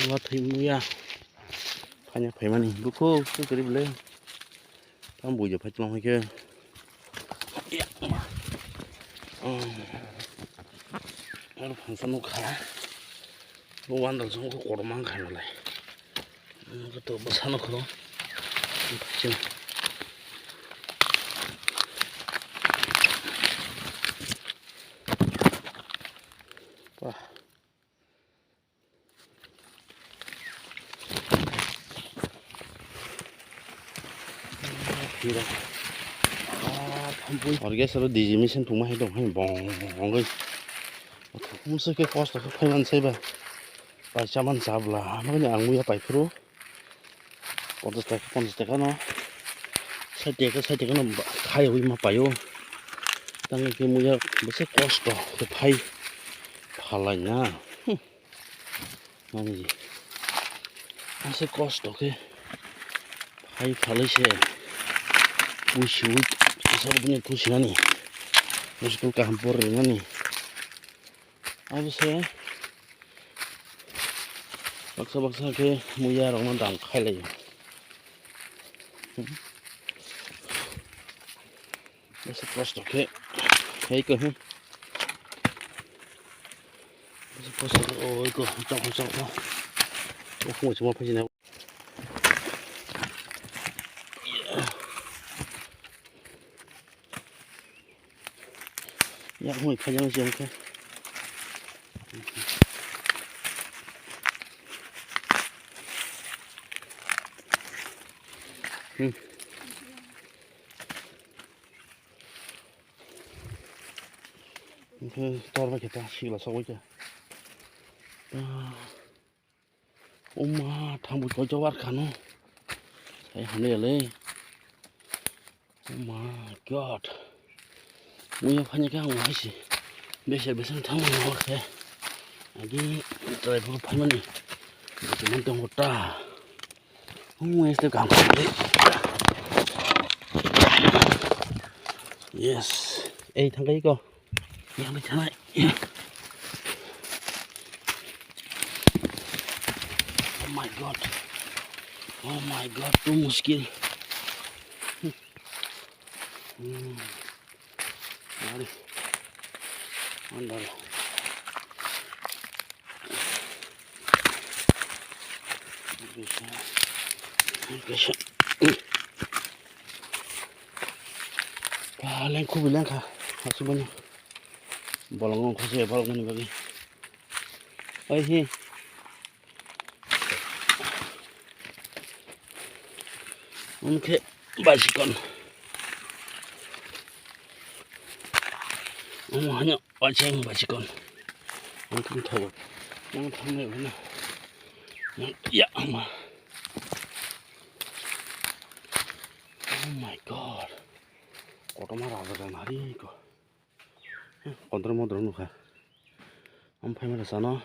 Nó thấy muya phải nhá phải mà nè bố cô cứ cái đi lên tao bùi giờ phải lòng hay chưa nó phẳng sân nó khá nó ăn được xong có quả mang khá nó lại cái tổ bớt sân nó khó chứ Kira, orgasalo digimission tuma hai dong hai bong bong không sao cái cost cái phải ăn say ba phải chăm ăn sab là nó cái ăn muya phải pro 50 টাকা nó sai tiệc nó khai hồi mà phải vô tăng cái muya bớt cái cost cái phải phải lại nha làm gì bớt cái cost cái phải lại xe Ush, sao punya tuh nani? Musuh kampur nani? Apa sih? Baksa ke muya orang mandang khai lagi. Masa post ke, hei ke? Masa post ke, oh itu, cak. Oh, semua apa sih ni? Ya, mau ikan yang siang ke? Cái to ra kita xí là sao vậy? Mà thằng bụi có cho bắt khăn không? Thấy hắn này lên. Oh my god. Muya banyak yang masih. Biasa thằng mình ngồi khe. Lagi try pun pan ni. Cuma tengok kota. Itu kamu ni. Yes. Thằng cái co. Yang di sana. Oh my god, tu muskil. Mari. Andar. Bisa. Paling ku bilang kah, masih banyak. Bolong ni bagi. Oh hi. Mungkin basikon. Hanya wajeng basikon. Mungkin tahu. Yang tahu ni mana? Ya ama. Oh my god. Kota marah beran hari ko. Kontrol modern nuka. Ampai mana sana?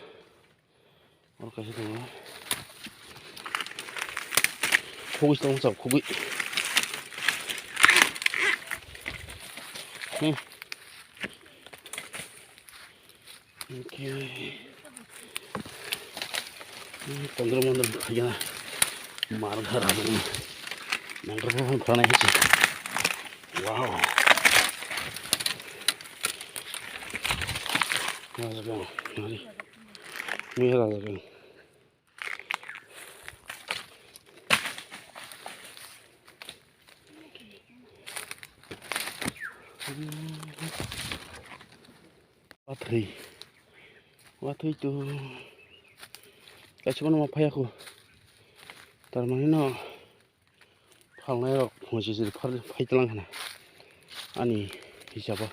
Orang kasih tu. Kogi sedang macam kogi. Okay. Kontrol modern kaya na. Marga rabu. Nangkar pun pernah hici. Wow. Rasakan, mari. Mira rasakan. Watri itu. Cuma nama payah aku. Termana no. Pangai rok masih jadi payah telang kana. Ani siapa?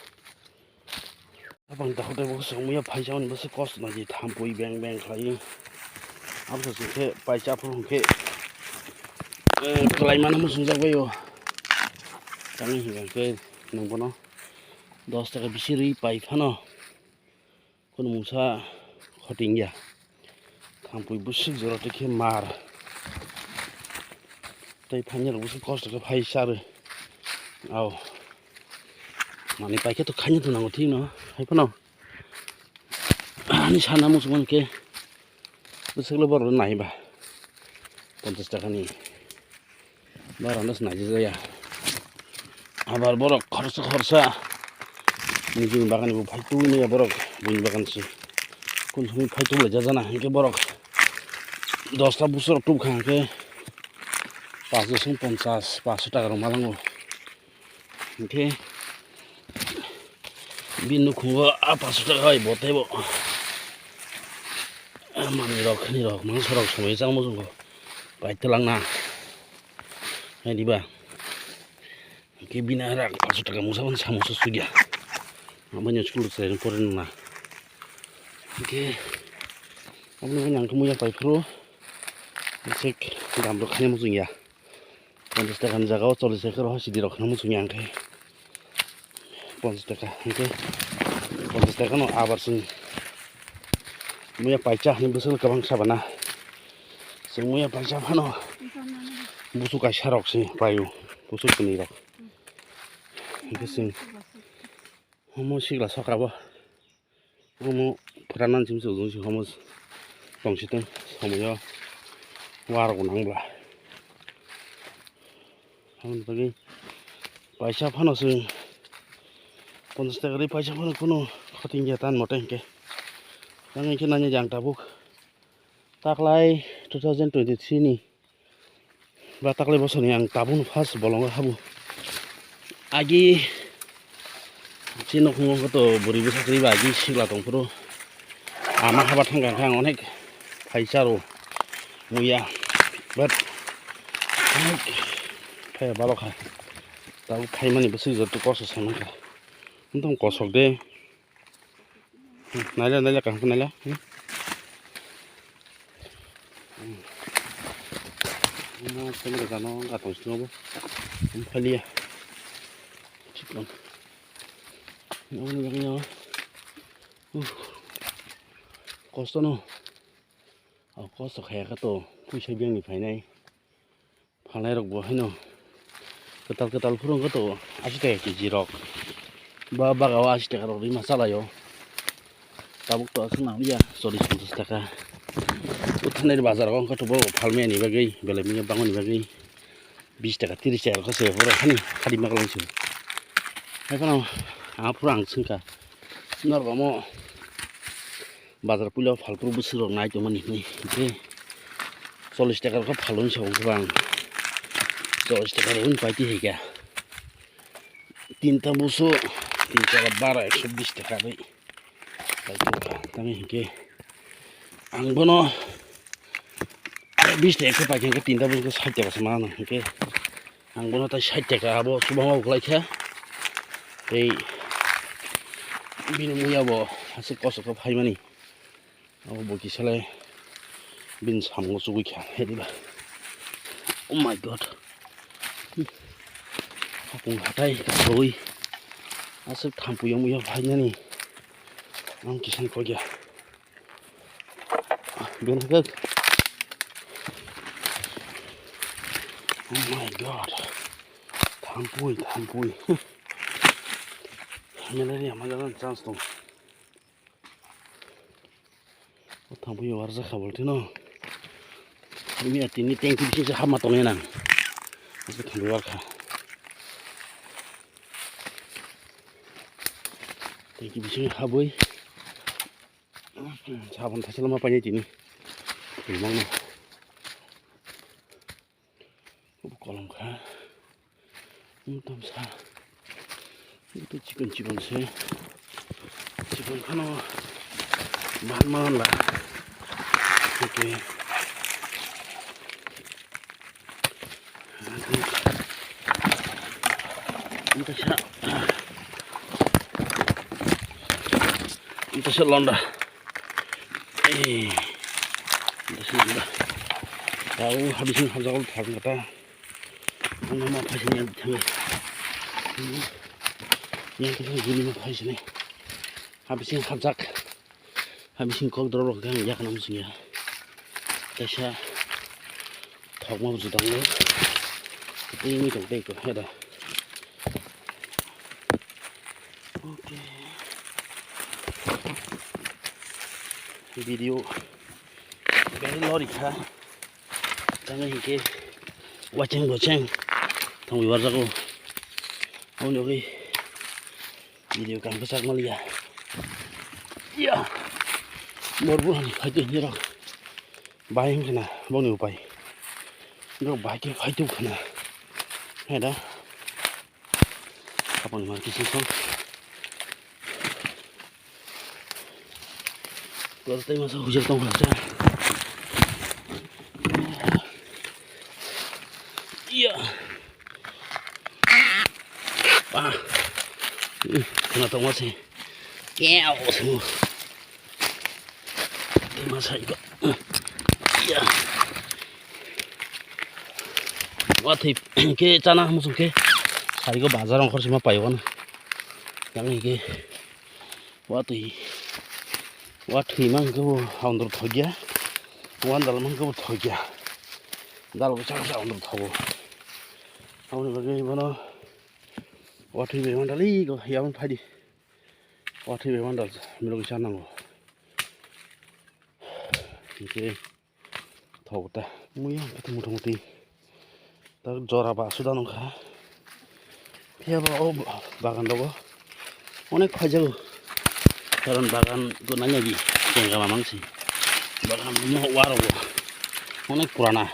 Abang tahu dah bagus semua payah jawan besar kos nanti tampui beng kali. Apa sih ke payah pun ke. Kelai mana musuh jago yo. Kami hilang ke nunggu 10 টাকা bisiri payah no. Kono musa khoting ya. Tampui busuk jorot ke mar. Tapi payah busuk kos ke payah sar. Aw. Mani payah tu kanya tu nango ti no. Hai pano. Ani sana musuh ke. बिसोरल' बर' नायबा 50 टाकानि बारानो नायजो जाया आबार बरक खरसा निजिनि बागानखौ फायथ'यैनो बरक बुंनि बागानसि कोन समय फायथ'लाय जाना इनके बरक 10टा बोसोर टुबखांखे 550 टाका मालांगौ इनके बिनु खुंबो 500 टाका बथायबो मानि रक मांस रक समय जामो जोंखौ बायथलांना दिबा के बिना राग 500 टाका मुसाबन सामोसा सुगिया आमनि स्कुल से फरायना के आमनि नांखौ मोया पाइफ्रो चेक दामरो खाने मुजुया 50 टाकानि जागाव 40 टाका हसिदि रखना मुजुया आंखे 50 टाका इनके 50 टाका न आबारसिं मुया पाइचा नि बोसोर गोबां साबाना जों मुया पाइचा फानो बुसु गायसा रकसि पायु बुसु कुनि रक इनके जों हमो सिग्ला सकाबो हमो फोराननानै जों जों हमो दंसितों समायाव वारगो नांब्ला हमन बागै पाइसा फानो जों 50 टाका पाइसा फानो कुनु खतिं गया तान मते इनके आं इनके नानि जां ताबुक ताकलाय 2023 नि बा ताकलाय बोसोरनि आं ताबुन फार्स्ट बलंगा हाबु आगि चिनो खुंगोथ' बोरैबो साख्रि बागि सिग्ला दंफोरो आमा हाबा थांगाखै आं अनेक फैसा र' मुया बाट फाया बाल'खा दाबो फाइमानि बोसोर जत कसो सानखा एकदम कसक दे नायला कांखो नायला मा सेमरे जानो गातोंसिनोबो फालिया चिकन खस्थ' न खस्थ' खायाखैथ' फैसा बेंकनिफ्रायनो फाननाय रक बहाय न केटाल फोरोंखोथ' 80 टाका केजि रक बा बागाव 80 टाका रक मा चालायो ताबुक तो असना या 40-50 टाका उठानाय बाजाराव अंखथ'बो फालमेनि बागै बेलेगनि बांगनि बागै 20 टाका 30 टाका खसे हरो खालि मागलांसो हायफाना आफुरा आं सोंखा नरगमो बाजार पुलाव फालतु बोसोराव नायदोंमोन इनके 40 टाका खौ फालुन साव गोबां 40 टाका रन पाइति हैगा 3टा बुसो 3 टाका 12 120 टाका बै तामे इनके आंबो न 20 टाका पाइके 3टा बुसो 60 टाका समान इनके आंबो न 60 टाका आबो सुबाव गलायखा ए बिनु मुयाबो हासे कसखौ फाइमानि अब बकिसलाय बिन सामगो सुगैखा हेदिबा ओ माय गॉड हापुं हाथाय गासै आसे थाम्पुयाव मुया फाइनानि आं किसान को गया बेन गक ओ माय गॉड थाम्पुय मेलेरिया माजान चान्स दं थाम्पुय वार जाखाबलथे न मिया तिनि टेंकि बिसे हामा तंगे ना एसे थाम्पुय वारखा टेंकि बिसे हाबै साबन थासेला मा पाइने तिनि मांनो कलमखा एकदम सा itu चिकन से चिकन खाना बाhan मान ला okay itu sih londa itu sih londa tahu habisin habis kalau kata nama pasnya yang kita gini mah pasnya nih habisin habis habisin kau dorong kan ya kan musuhnya tasya thok mau sudah nih ini tuh beko ada oke video Very lorry ha. Jangan hingke waceng boceng. Tang wiwar jago. Awak ni video kan besar malia. Ya. Morbu ni fight ni rak. Bayang kena bang ni upai. Rak bayang ke fight tu kena. Ada. Apa ni marki sih Kalau tadi masa hujan tong saja. Iya. Ah. Kena tong masih. Kau semua. Tadi masa itu. Iya. Wati ke cana musuh ke. Hari ko bazar angkor cuma payuan. Yang ini wati. Wati mang ko under thogia. Wan dal mang ko thogia. Dal ko chak under thogo. Awak ni bagaimana? Wati be mandali ko yang phadi. Wati be mandal milo ko chana ko. Ini thogo ta. Muya ketemu muti. Tak jora ba sudah nongka. Pia ba bagan dogo. Onek khajago. Karon bagan ko nanya bi jengga mamangsi bagan mo waro onek purana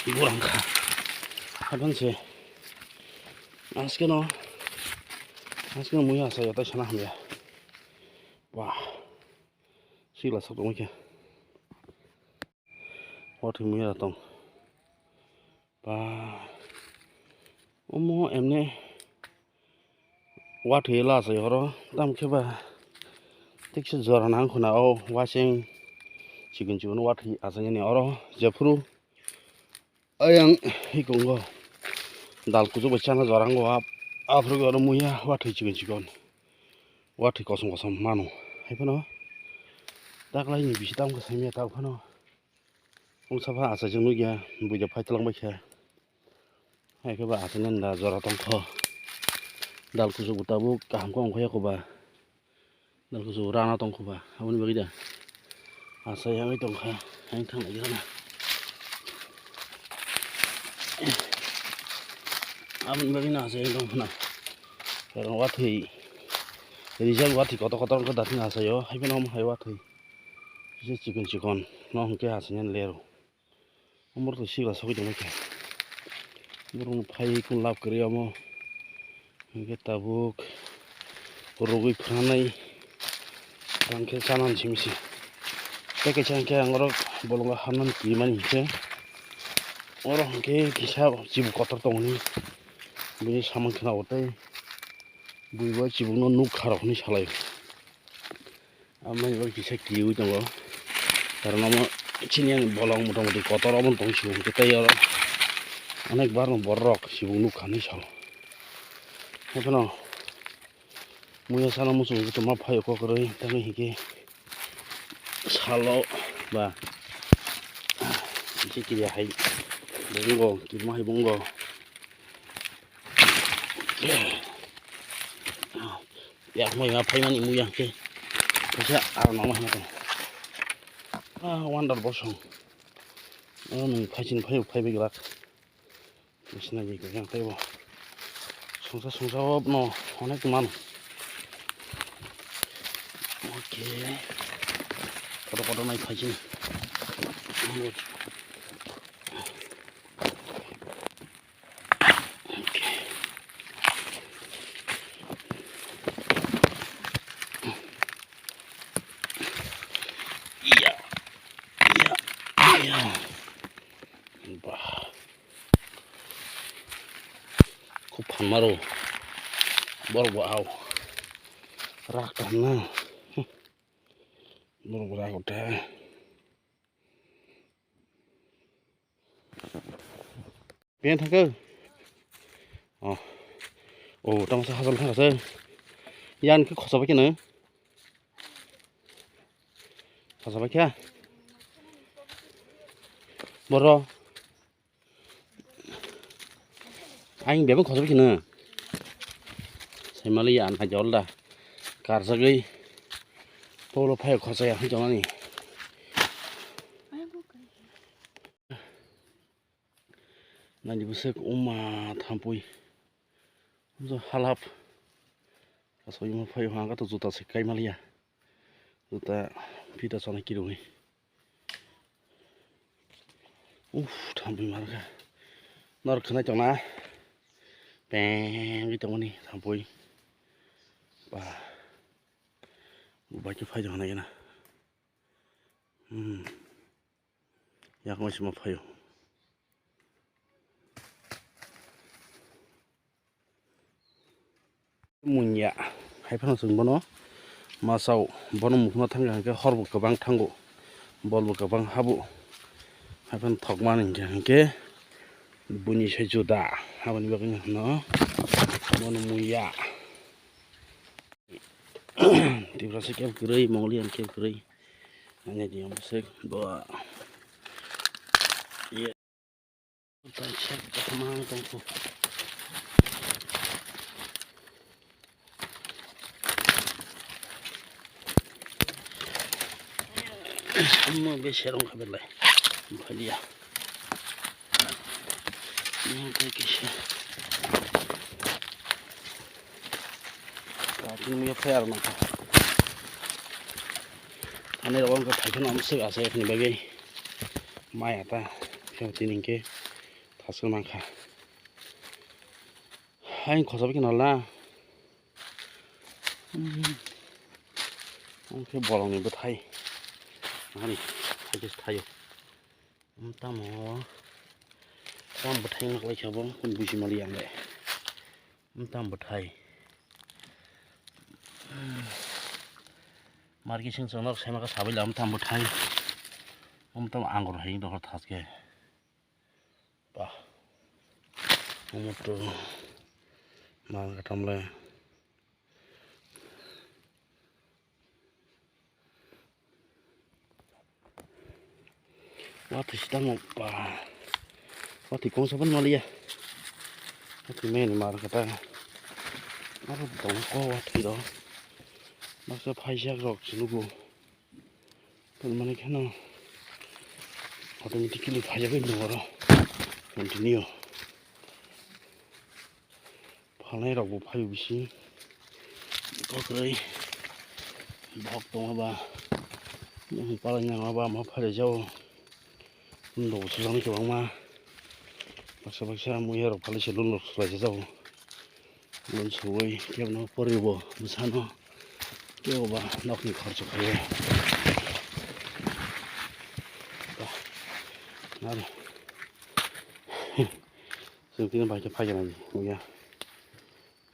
iburang kha hadan se aske no muya sa yata sana hamya wah sila sa to mke wati muya tong ba omo emne wati la sa yoro tam ke ba Tiksa jora nang khuna o washing chicken wathi asanya ni oro jafru ayang hikongo dal kuju bachana jorang go afru go muya wathi chicken wathi kosong mano haipano taklai ni bisitam ko samya ta phano ong safa asa jengnu gya buja phaitlang ba kha haike ba asanya da jora tong kho dal kuju butabu kaham ko ong khoya ko ba dal kuju rana tong ko ba aboni bagi da asa yang tong kha hang thang lagi na aboni bagi na asa yang tong na karena wathi rizal wathi koto ko datin asa yo haipeno hai wathi je chicken no hongke asanya lero umur to sila soki dong ke burung phai kun lap kri amo hingke tabuk rogui phanai rangke sanan simisi teke changke angoro bolonga hanan kimani ke oro hingke kisa jibu kotor tongni bini samang khana otai buiba jibu no nuk kharok ni salai amai ba kisa kiu tongo karena mo chinian bolong motamoti kotor amon tongsi hingke tai oro onek bar no borok jibu nuk khani sal haipano muya sana musuh itu mah payah kok keroi tapi hiki salo ba isi kiri hai bongo kiri mah bongo ya mau yang apa ini muya ke bisa arang mah macam wandar bosong nung pacin payah begelak bisna jadi yang tahu sungsa no onek man Oke, kotor naik haji. Oke. Iya. Bah. Kupan maru. Baru au. Rakana. Murmura udah. Biar thằng cơ. Trong sao hazal thằng cơ. Yan cứ khó cái nữa. Khó cái. Boro. Anh bé vẫn khó cái nữa. Sai mali an hajol da. Kar sagai. Polo phay khó sai hang jong ni. Nanti besok oma tampui. So halap. Kaso ima fayo hanga to juta sekai malia. Juta pita sana kirungi. Tampui marga. Nor kena chona. Peng gitu ni tampui. Bah. Baca fayo hana kena. Yak masih mau fayo. Munya. Hai pernah sungbono. Masau bono mukma thangga ke horbo kabang thango. Bolbo kabang habu. Hai pernah thokman ke bunyi sejuta. Haban baganya no. Bono munya. Di proses kem kurai Mongolian kem kurai. Hanya dia musik bawa. Iya. Kita cek kemana tunggu. Semua beserong kabar lah. Bahagia. Ini kisah. Ini punya fair nak. Ane orang kat thailand amsek asal ni bagai. Maya ta. Kau tining ke. Thasal mangka. Hai khosa bikin Allah. Oke bolong ni betai. Mari, kita tayo. Tamo. Tam betai nak lagi cabang pun busi malian le. Tam betai. Mari kita sengsonak saya makan sabil tam betai. Tam anggur hai dokter thas ke. Bah. Motor. Mang katam le. Wati sedang apa? Wati kong saban malia. Wati main mar kata. Apa tong ko wati do. Masa paisa rok selugu. Pen mana kena. Automatically paisa ke dong Continue. Palai rok bu payu bisi. Ko koi. Bok tong apa. Yang paling yang apa ma pada jauh. Nô sulang ke bang ma baksa mu hero phale se lun la je jaw lun suwei ke no poribo musano ke ba nok ni kharcho khare nari sungtin ba ke phaya ni mu ya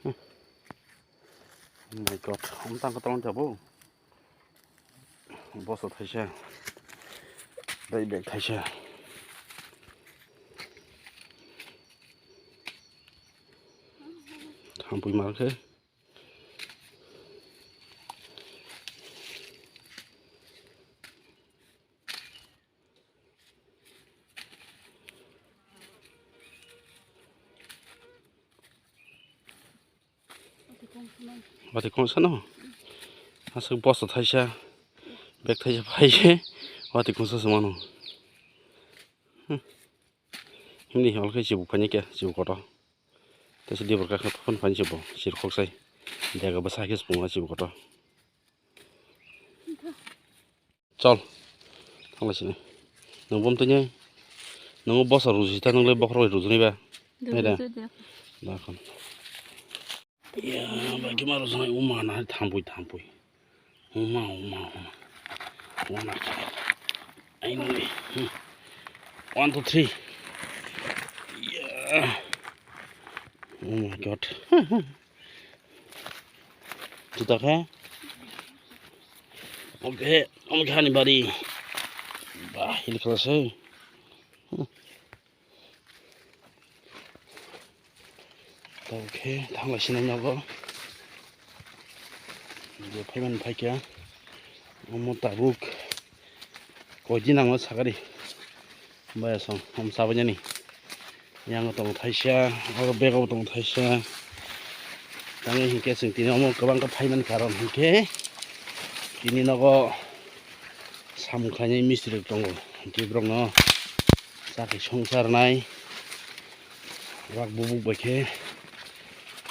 oh my god tang ka tong jabo boss thaisha dai bek thaisha Hampui marke. Wati kong sana. Asal bos thaisha. Bek thaisha phaiche. Wati kong sa samano. Ini hal ke jibu phanye ke jibu kota. Terus dia berkata pun panci boh, sirkok saya, dia agak besar kes bunga sih kota. Col, tanggal sini. Nunggu tunya, nunggu bos harus kita nunggu lebih bakar harus nih bah, ada. Dah kan. Ya, bagaimana harusnya umana tampui. Uma. Ini nih. 1, 2, 3. Ya. Oh my god. Kita kan? Oke, anybody. Bah, ini selesai. Oke, tanggal sini nyawa. Dia payment pakai ya. Mau tabuk. Koji nang mas sakari. Bayasong, sabanya nih. Yang tong thaisha, or bego tong thaisha. Tangi hingke singtini omo kabang ka payment karon hingke. Kini nago samkhanya mistri tongo. Gibrong no sakit songsar nai rak bubuk baike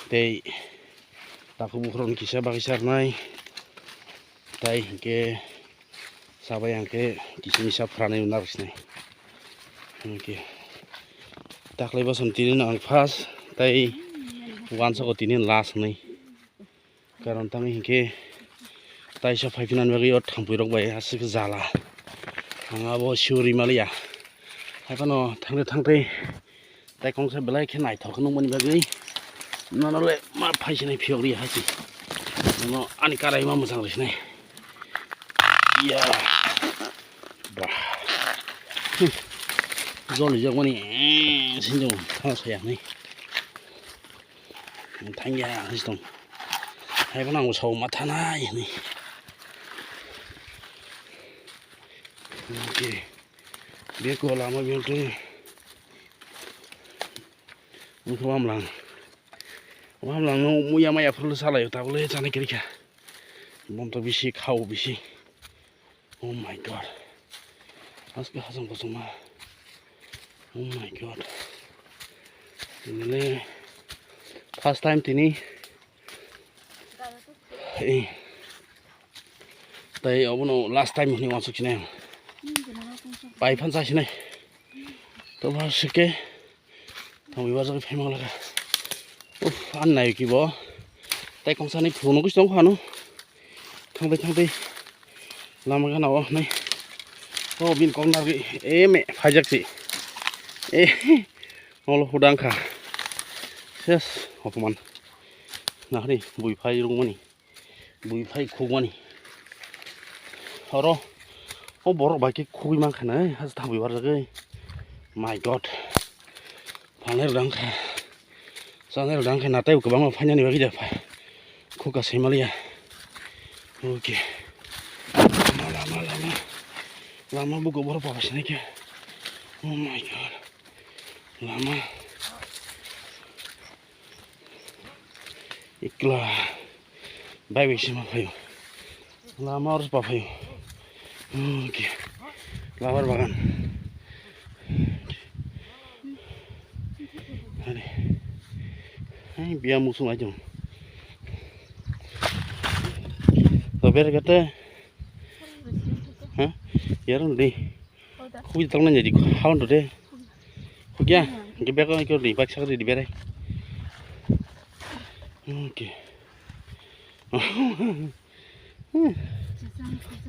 tei taku bukron kisah bakisar nai tai ke sabai angke kisi misa frane unar kisnai oke taklai bason tinin ang fas tai wansa ko tinin last nai karon tangi hingke tai sa phaifinan bagi ot thampuirok bai asik jala angabo siuri malia haipano thangte tai kongsa belai khe naithok nungmani bagi nanole ma phaisinai phiogri haisi no ani karai ma musang risnai iya bah joli jogmani sinjong thang saya nai thangya histon haipano ang sau mathana ini oke dia ko lama bilte wam lang no muya maya perlu salah ya tabule jane kirika bom to bisi khau bisi oh my god aske hasam kosuma oh my god ini first time tini tai obono last time ni wasuk sine pai phan sa sine to ba sike thami ba jagi phemang laga an nai ki bo tai kongsa ni phuno ki song khanu thangbe lama ga naw nai o bin kong na ki me phajak si olo hudang kha ses hokuman na ni bui phai rungmani bui phai khugmani oro o borok ba ki khugui mang khana has thabi war jagai my god phaner dang kha sanel dang kha natai ko bang phanyani bagi da phai khuka semalia oke lama buku borok pa sini ke oh my god lama ikla baik sama phayo lama harus pa phayo oke lawar bagan hari biar musuh aja kabar kata yaran deh khuy tangna jadi haun deh khuya gebe ko ko di bak sakri di bere oke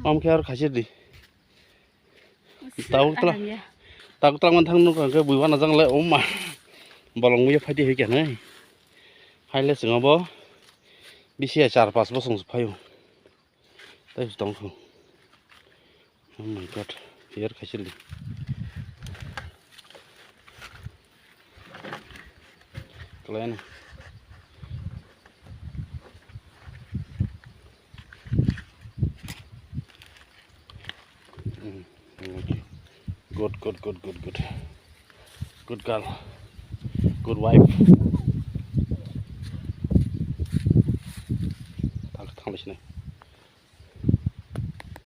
am kar khasir di tahu telah mantang nu ke buiwan ajang le oma balong muya phati he kene haile singabo bisi 4-5 bosong phayo tai tong thu oh my god here khasir di kalian good girl good wife tak thang sini